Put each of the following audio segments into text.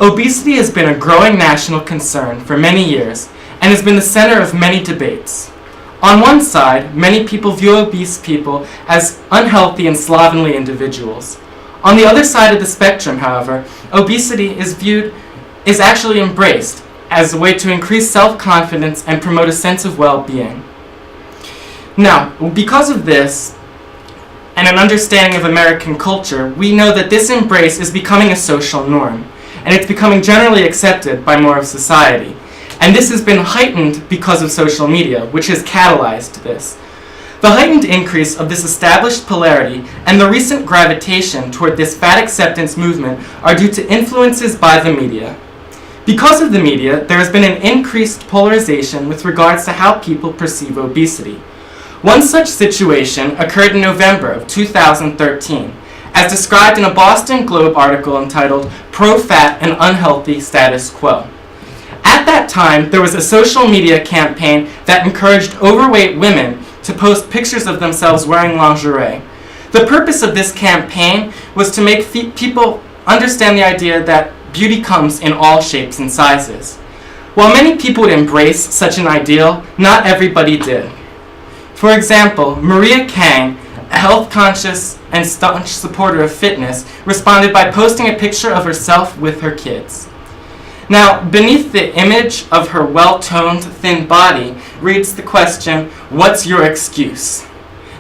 Obesity has been a growing national concern for many years and has been the center of many debates. On one side, many people view obese people as unhealthy and slovenly individuals. On the other side of the spectrum, however, obesity is actually embraced as a way to increase self-confidence and promote a sense of well-being. Now, because of this, and an understanding of American culture, we know that this embrace is becoming a social norm, and it's becoming generally accepted by more of society. And this has been heightened because of social media, which has catalyzed this. The heightened increase of this established polarity and the recent gravitation toward this fat acceptance movement are due to influences by the media. Because of the media, there has been an increased polarization with regards to how people perceive obesity. One such situation occurred in November of 2013, as described in a Boston Globe article entitled "Pro-Fat and Unhealthy Status Quo." At that time, there was a social media campaign that encouraged overweight women to post pictures of themselves wearing lingerie. The purpose of this campaign was to make people understand the idea that beauty comes in all shapes and sizes. While many people would embrace such an ideal, not everybody did. For example, Maria Kang, a health-conscious and staunch supporter of fitness, responded by posting a picture of herself with her kids. Now, beneath the image of her well-toned, thin body reads the question, "What's your excuse?"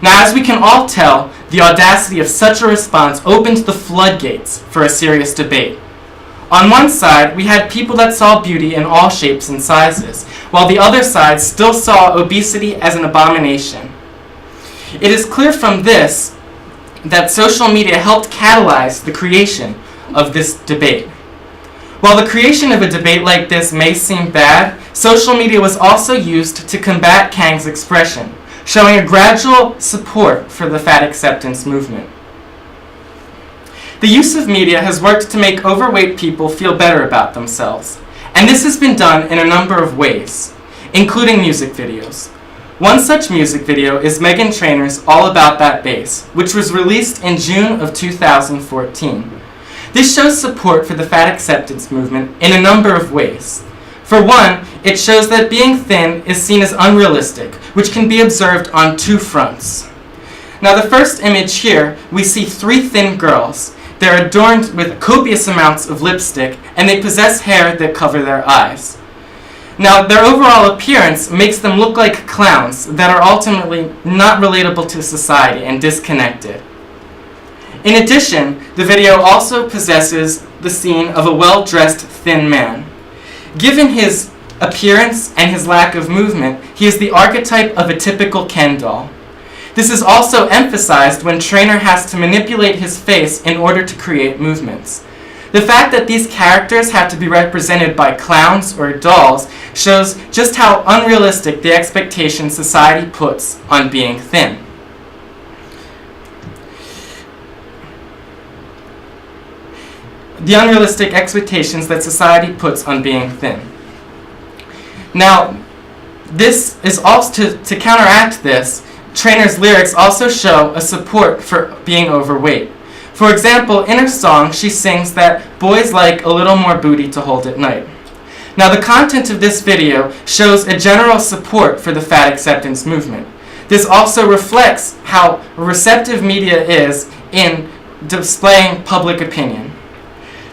Now, as we can all tell, the audacity of such a response opened the floodgates for a serious debate. On one side, we had people that saw beauty in all shapes and sizes, while the other side still saw obesity as an abomination. It is clear from this that social media helped catalyze the creation of this debate. While the creation of a debate like this may seem bad, social media was also used to combat Kang's expression, showing a gradual support for the fat acceptance movement. The use of media has worked to make overweight people feel better about themselves, and this has been done in a number of ways, including music videos. One such music video is Meghan Trainor's All About That Bass, which was released in June of 2014. This shows support for the fat acceptance movement in a number of ways. For one, it shows that being thin is seen as unrealistic, which can be observed on two fronts. Now, the first image here, we see three thin girls. They're adorned with copious amounts of lipstick, and they possess hair that cover their eyes. Now, their overall appearance makes them look like clowns that are ultimately not relatable to society and disconnected. In addition, the video also possesses the scene of a well-dressed thin man. Given his appearance and his lack of movement, he is the archetype of a typical Ken doll. This is also emphasized when Trainor has to manipulate his face in order to create movements. The fact that these characters have to be represented by clowns or dolls shows just how unrealistic the expectations society puts on being thin. The unrealistic expectations that society puts on being thin. Now, this is also to counteract this, Trainor's lyrics also show a support for being overweight. For example, in her song, she sings that boys like a little more booty to hold at night. Now, the content of this video shows a general support for the fat acceptance movement. This also reflects how receptive media is in displaying public opinion.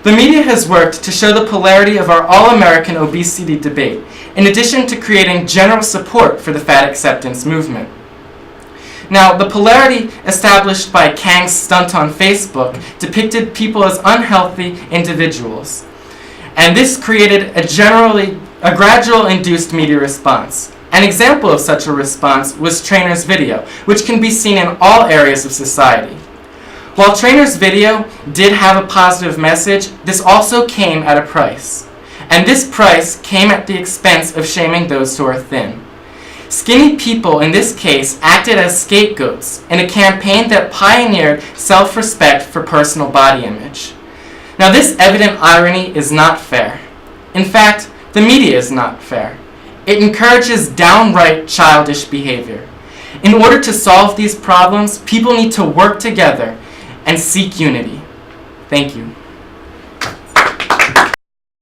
The media has worked to show the polarity of our all-American obesity debate, in addition to creating general support for the fat acceptance movement. Now, the polarity established by Kang's stunt on Facebook depicted people as unhealthy individuals. And this created a gradual induced media response. An example of such a response was Trainor's video, which can be seen in all areas of society. While Trainor's video did have a positive message, this also came at a price. And this price came at the expense of shaming those who are thin. Skinny people, in this case, acted as scapegoats in a campaign that pioneered self-respect for personal body image. Now, this evident irony is not fair. In fact, the media is not fair. It encourages downright childish behavior. In order to solve these problems, people need to work together and seek unity. Thank you.